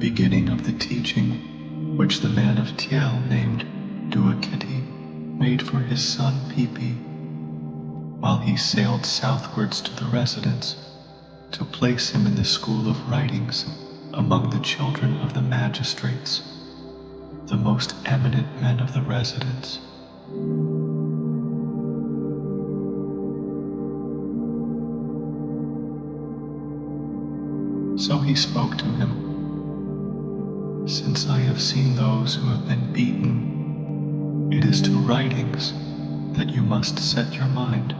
beginning of the teaching which the man of Tiel named dua-khety made for his son Pepi, while he sailed southwards to the residence to place him in the school of writings among the children of the magistrates, the most eminent men of the residence. So he spoke to him, "Since I have seen those who have been beaten, it is to writings that you must set your mind.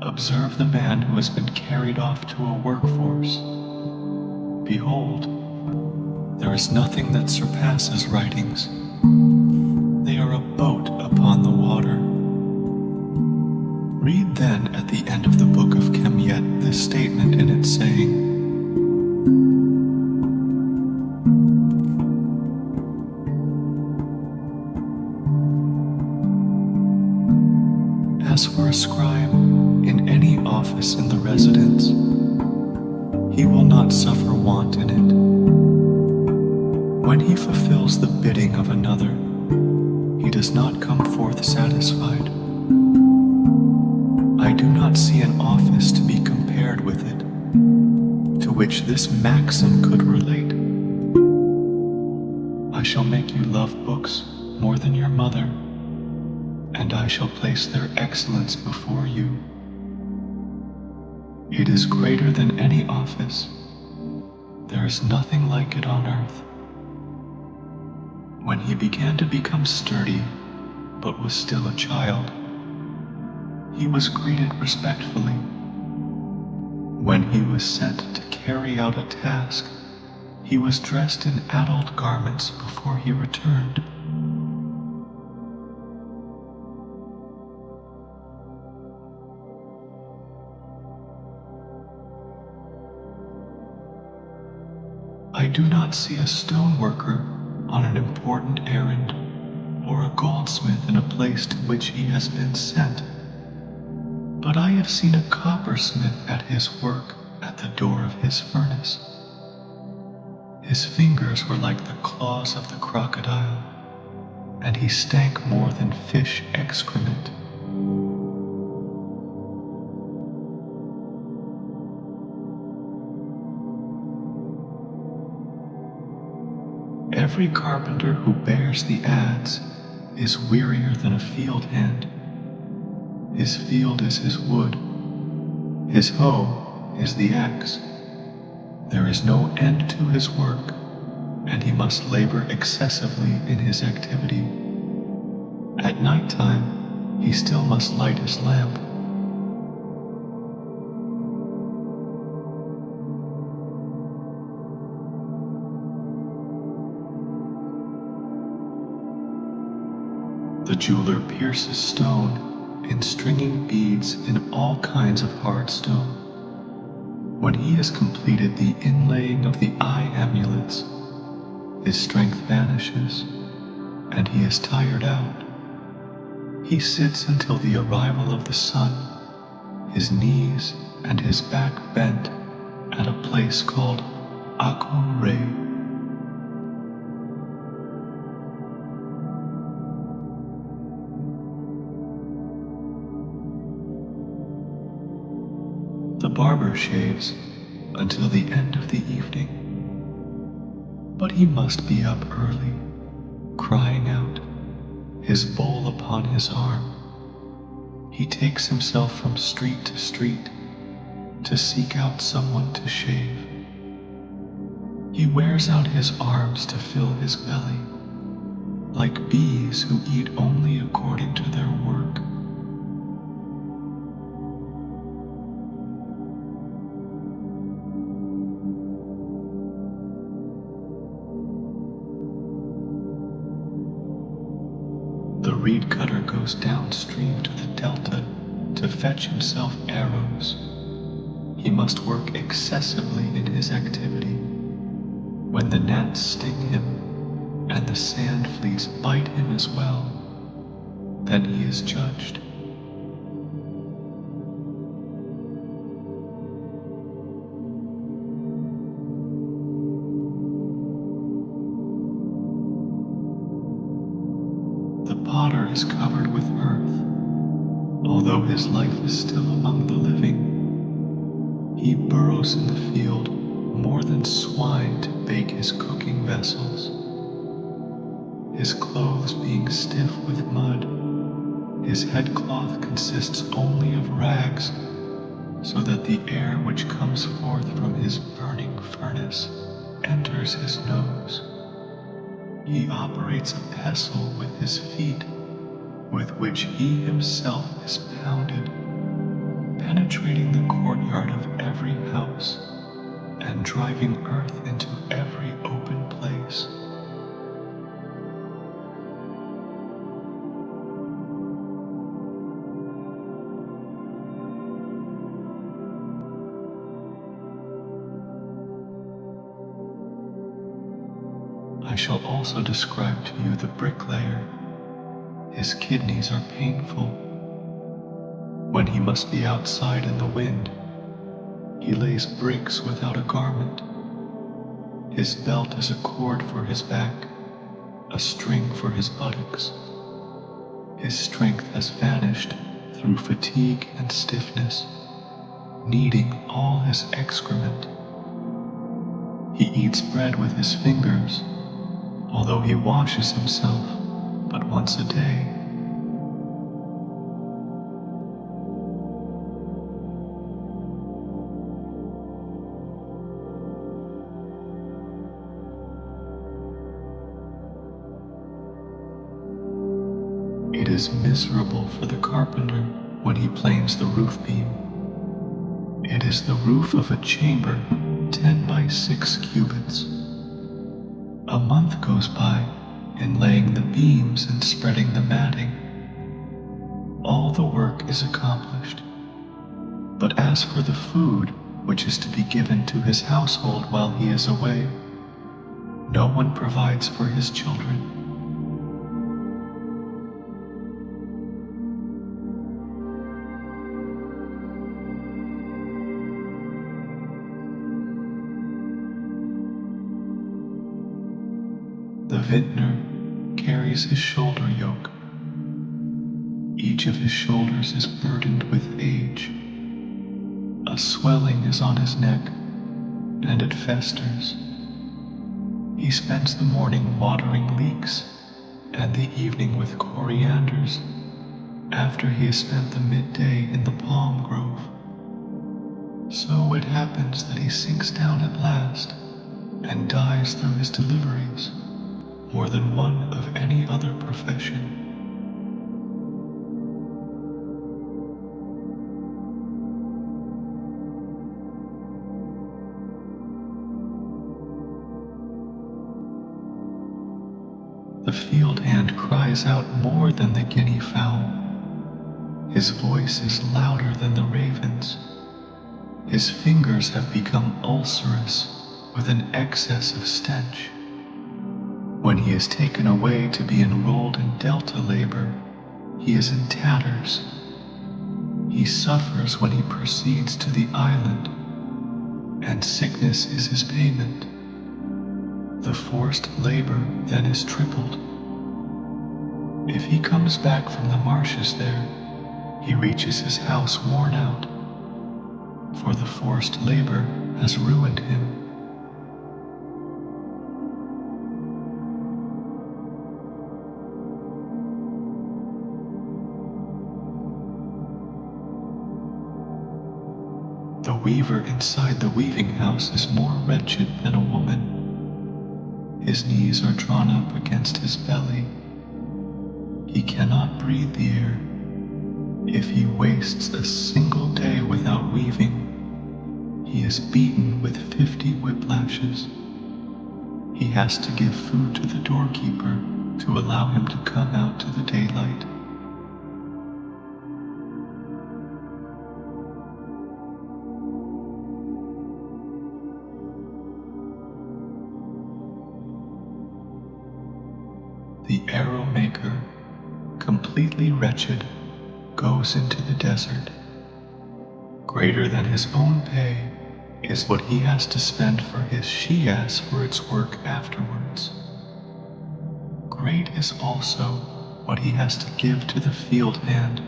Observe the man who has been carried off to a workforce. Behold, there is nothing that surpasses writings. They are a boat upon the water." Read then at the end of the book of Khemiet this statement in it, saying, "As for a scribe in any office in the residence, he will not suffer want in it. When he fulfills the bidding of another, he does not come forth satisfied. I do not see an office to be compared with it, to which this maxim could relate. I shall make you love books more than your mother, and I shall place their excellence before you. It is greater than any office. There is nothing like it on earth." When he began to become sturdy, but was still a child, he was greeted respectfully. When he was sent to carry out a task, he was dressed in adult garments before he returned. I do not see a stoneworker on an important errand, or a goldsmith in a place to which he has been sent. But I have seen a coppersmith at his work at the door of his furnace. His fingers were like the claws of the crocodile, and he stank more than fish excrement. Every carpenter who bears the adze is wearier than a field hand. His field is his wood. His hoe is the axe. There is no end to his work, and he must labor excessively in his activity. At night time, he still must light his lamp. The jeweler pierces stone in stringing beads in all kinds of hard stone. When he has completed the inlaying of the eye amulets, his strength vanishes, and he is tired out. He sits until the arrival of the sun, his knees and his back bent, at a place called Akure. The barber shaves until the end of the evening, but he must be up early, crying out, his bowl upon his arm. He takes himself from street to street to seek out someone to shave. He wears out his arms to fill his belly, like bees who eat only according to their work. The reed cutter goes downstream to the delta to fetch himself arrows. He must work excessively in his activity. When the gnats sting him and the sand fleas bite him as well, then he is judged. his life is still among the living. He burrows in the field more than swine to bake his cooking vessels. His clothes being stiff with mud, his headcloth consists only of rags, so that the air which comes forth from his burning furnace enters his nose. He operates a pestle with his feet, with which he himself is pounded, penetrating the courtyard of every house, and driving earth into every open place. I shall also describe to you the bricklayer. His kidneys are painful. When he must be outside in the wind, he lays bricks without a garment. His belt is a cord for his back, a string for his buttocks. His strength has vanished through fatigue and stiffness, kneading all his excrement. He eats bread with his fingers, although he washes himself but once a day. It is miserable for the carpenter when he planes the roof beam. It is the roof of a chamber 10 by 6 cubits. A month goes by in laying the beams and spreading the matting. All the work is accomplished. But as for the food which is to be given to his household while he is away, no one provides for his children. The vintner carries his shoulder yoke. Each of his shoulders is burdened with age. A swelling is on his neck, and it festers. He spends the morning watering leeks, and the evening with corianders, after he has spent the midday in the palm grove. So it happens that he sinks down at last, and dies through his deliveries, more than one of any other profession. The field hand cries out more than the guinea fowl. His voice is louder than the ravens. His fingers have become ulcerous with an excess of stench. When he is taken away to be enrolled in delta labor, he is in tatters. He suffers when he proceeds to the island, and sickness is his payment. The forced labor then is tripled. If he comes back from the marshes there, he reaches his house worn out, for the forced labor has ruined him. The weaver inside the weaving house is more wretched than a woman. His knees are drawn up against his belly. He cannot breathe the air. If he wastes a single day without weaving, he is beaten with 50 whiplashes. He has to give food to the doorkeeper to allow him to come out to the daylight. The arrow maker, completely wretched, goes into the desert. Greater than his own pay is what he has to spend for his she-ass for its work afterwards. Great is also what he has to give to the field hand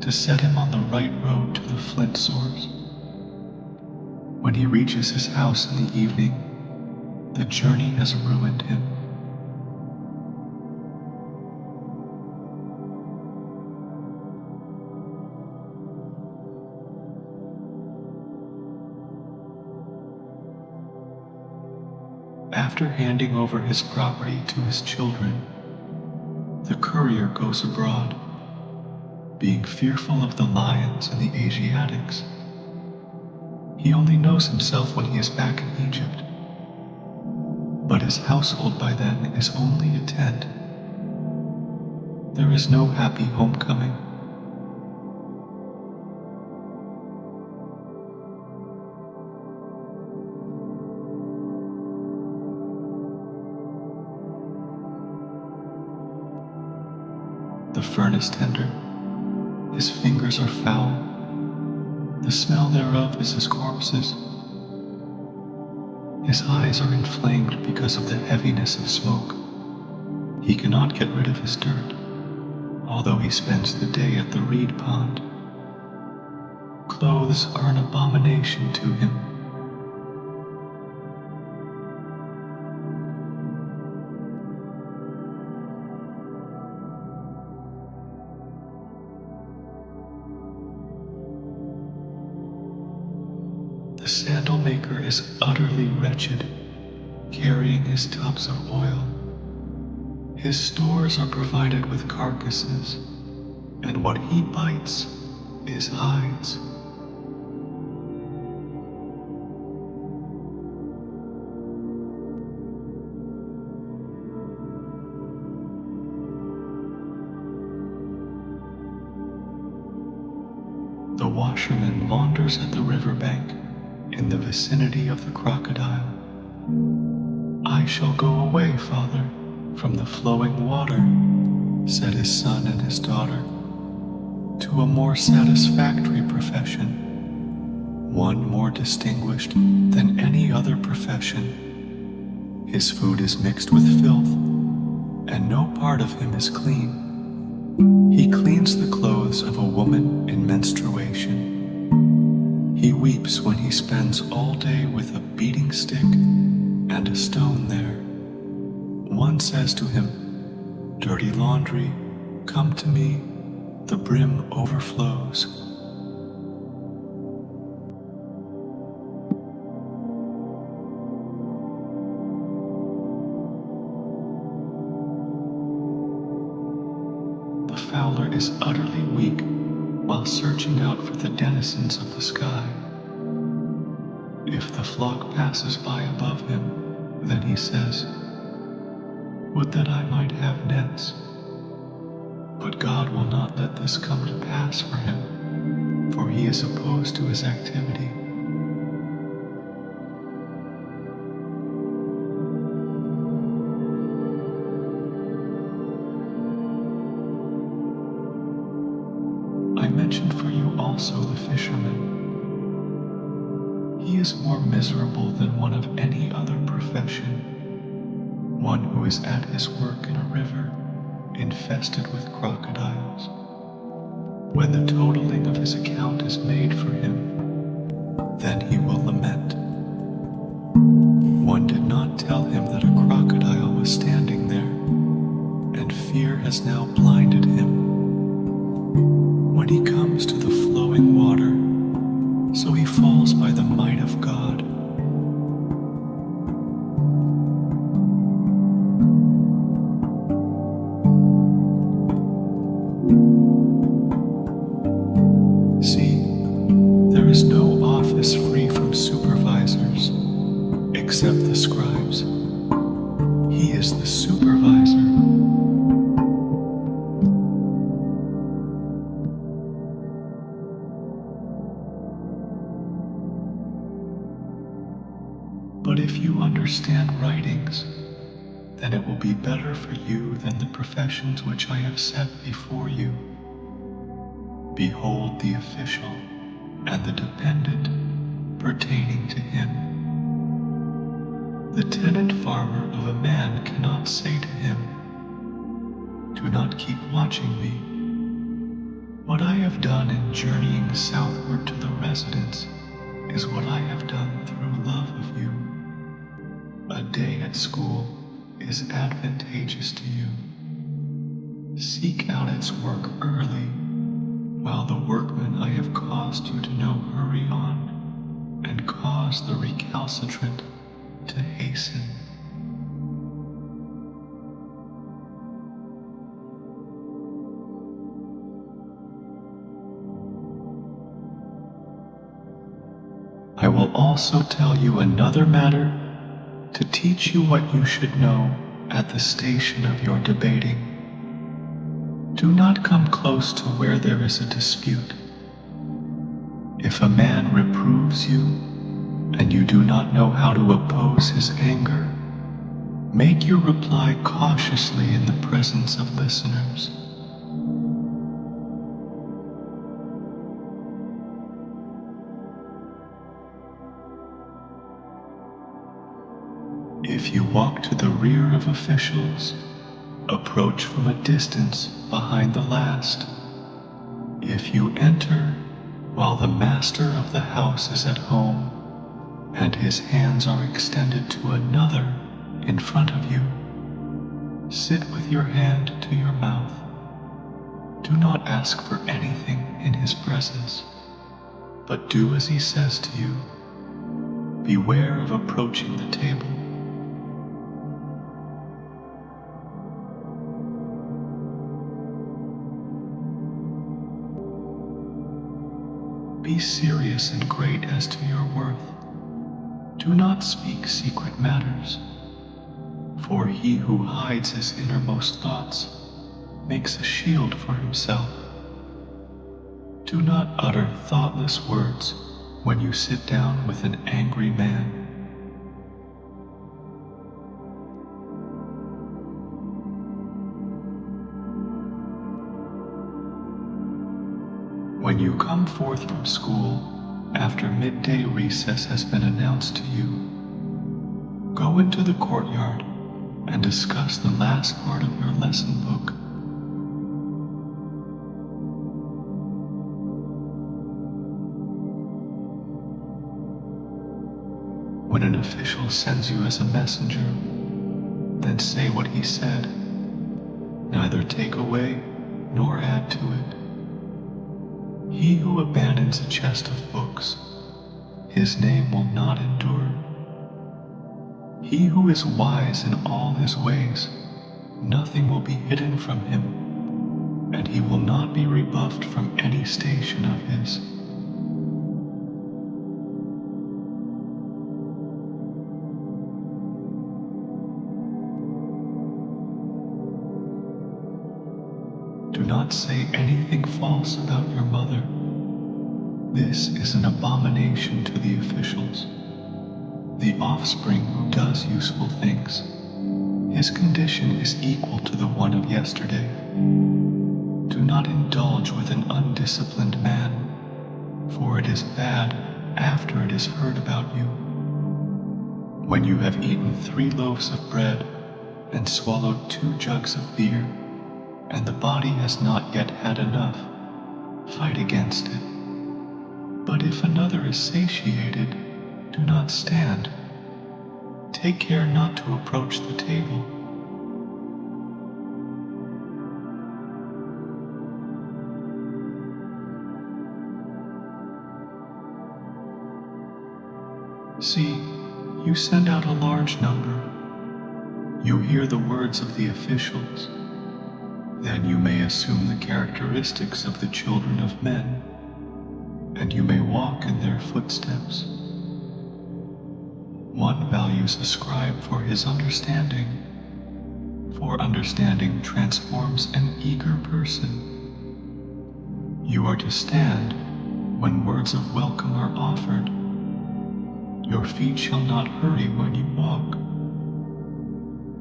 to set him on the right road to the flint source. When he reaches his house in the evening, the journey has ruined him. After handing over his property to his children, the courier goes abroad, being fearful of the lions and the Asiatics. He only knows himself when he is back in Egypt, but his household by then is only a tent. There is no happy homecoming. The furnace tender, his fingers are foul, the smell thereof is his corpses. His eyes are inflamed because of the heaviness of smoke. He cannot get rid of his dirt, although he spends the day at the reed pond. Clothes are an abomination to him. The sandal maker is utterly wretched, carrying his tubs of oil. His stores are provided with carcasses, and what he bites is hides. The washerman wanders at the riverbank in the vicinity of the crocodile. I shall go away, father, from the flowing water, said his son and his daughter, to a more satisfactory profession, one more distinguished than any other profession. His food is mixed with filth, and no part of him is clean. He cleans the clothes of a woman in menstruation. He weeps when he spends all day with a beating stick and a stone there. One says to him, "Dirty laundry, come to me, the brim overflows." The fowler is utterly weak while searching out for the denizens of the sky. If the flock passes by above him, then he says, "Would that I might have nets." But God will not let this come to pass for him, for he is opposed to his activity. I mentioned for you also the fisherman. He is more miserable than one of any other profession, one who is at his work in a river infested with crocodiles. When the totaling of his account is made for him, then he will lament. One did not tell him that a crocodile was standing there, and fear has now blinded him. When he comes to the flowing water, so he falls by the might of God. See, there is no office free from supervisors, except the scribes. He is the supervisor. But if you understand writings, then it will be better for you than the professions which I have set before you. Behold the official and the dependent pertaining to him. The tenant farmer of a man cannot say to him, "Do not keep watching me." What What I have done in journeying southward to the residence is what I have done through love of you. A day at school is advantageous to you. Seek out its work early, while the workmen I have caused you to know hurry on, and cause the recalcitrant to hasten. I will also tell you another matter to teach you what you should know at the station of your debating. Do not come close to where there is a dispute. If a man reproves you, and you do not know how to oppose his anger, make your reply cautiously in the presence of listeners. If you walk to the rear of officials, approach from a distance behind the last. If you enter while the master of the house is at home, and his hands are extended to another in front of you, sit with your hand to your mouth. Do not ask for anything in his presence, but do as he says to you. Beware of approaching the table. Be serious and great as to your worth. Do not speak secret matters, for he who hides his innermost thoughts makes a shield for himself. Do not utter thoughtless words when you sit down with an angry man. When you come forth from school after midday recess has been announced to you, go into the courtyard and discuss the last part of your lesson book. When an official sends you as a messenger, then say what he said. Neither take away nor add to it. He who abandons a chest of books, his name will not endure. He who is wise in all his ways, nothing will be hidden from him, and he will not be rebuffed from any station of his. Do not say anything false about your mother. This is an abomination to the officials. The offspring who does useful things, his condition is equal to the one of yesterday. Do not indulge with an undisciplined man, for it is bad after it is heard about you. When you have eaten 3 loaves of bread and swallowed 2 jugs of beer, and the body has not yet had enough, fight against it. But if another is satiated, do not stand. Take care not to approach the table. See, you send out a large number. You hear the words of the officials. Then you may assume the characteristics of the children of men, and you may walk in their footsteps. One values a scribe for his understanding, for understanding transforms an eager person. You are to stand when words of welcome are offered. Your feet shall not hurry when you walk.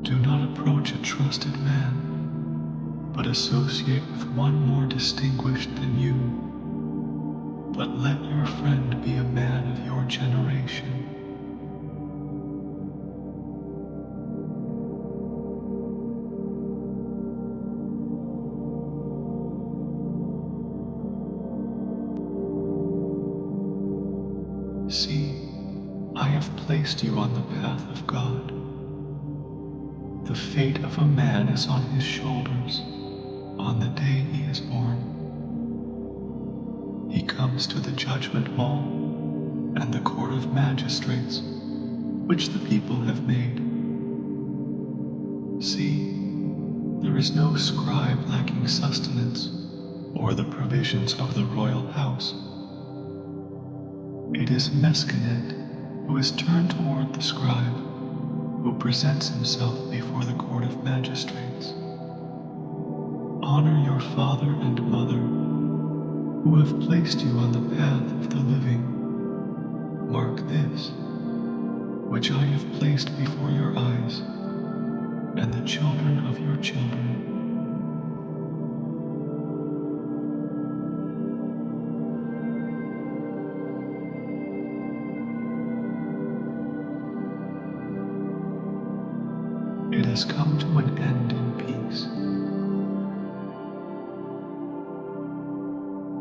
Do not approach a trusted man, but associate with one more distinguished than you. But let your friend be a man of your generation. See, I have placed you on the path of God. The fate of a man is on his shoulders on the day he is born. He comes to the judgment hall and the court of magistrates, which the people have made. See, there is no scribe lacking sustenance or the provisions of the royal house. It is Mescanet who is turned toward the scribe, who presents himself before the court of magistrates. Honor your father and mother, who have placed you on the path of the living. Mark this, which I have placed before your eyes, and the children of your children. It has come to an end in peace.